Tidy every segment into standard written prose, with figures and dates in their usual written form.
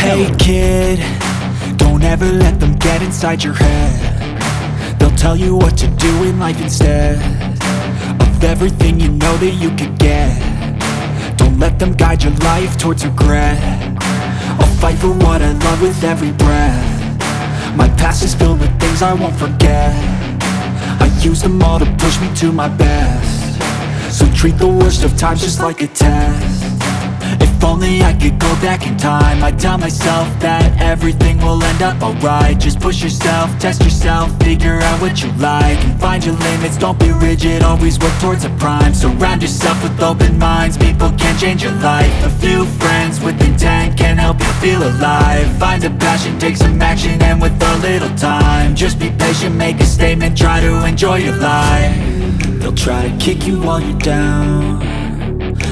Hey kid, don't ever let them get inside your head. They'll tell you what to do in life instead of everything you know that you could get. Don't let them guide your life towards regret. I'll fight for what I love with every breath. My past is filled with things I won't forget. I use them all to push me to my best. So treat the worst of times just like a test. If only I could go back in time, I'd tell myself that everything will end up alright. Just push yourself, test yourself, figure out what you like, and find your limits, don't be rigid, always work towards a prime. Surround yourself with open minds, people can change your life. A few friends with intent can help you feel alive. Find a passion, take some action, and with a little time, just be patient, make a statement, try to enjoy your life. They'll try to kick you while you're down.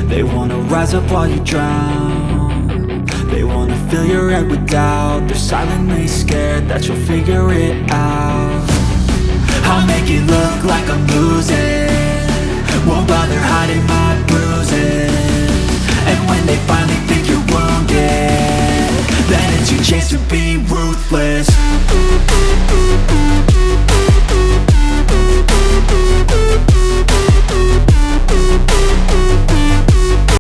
They wanna rise up while you drown. They wanna fill your head with doubt. They're silently scared that you'll figure it out. I'll make it look like I'm losing, won't bother hiding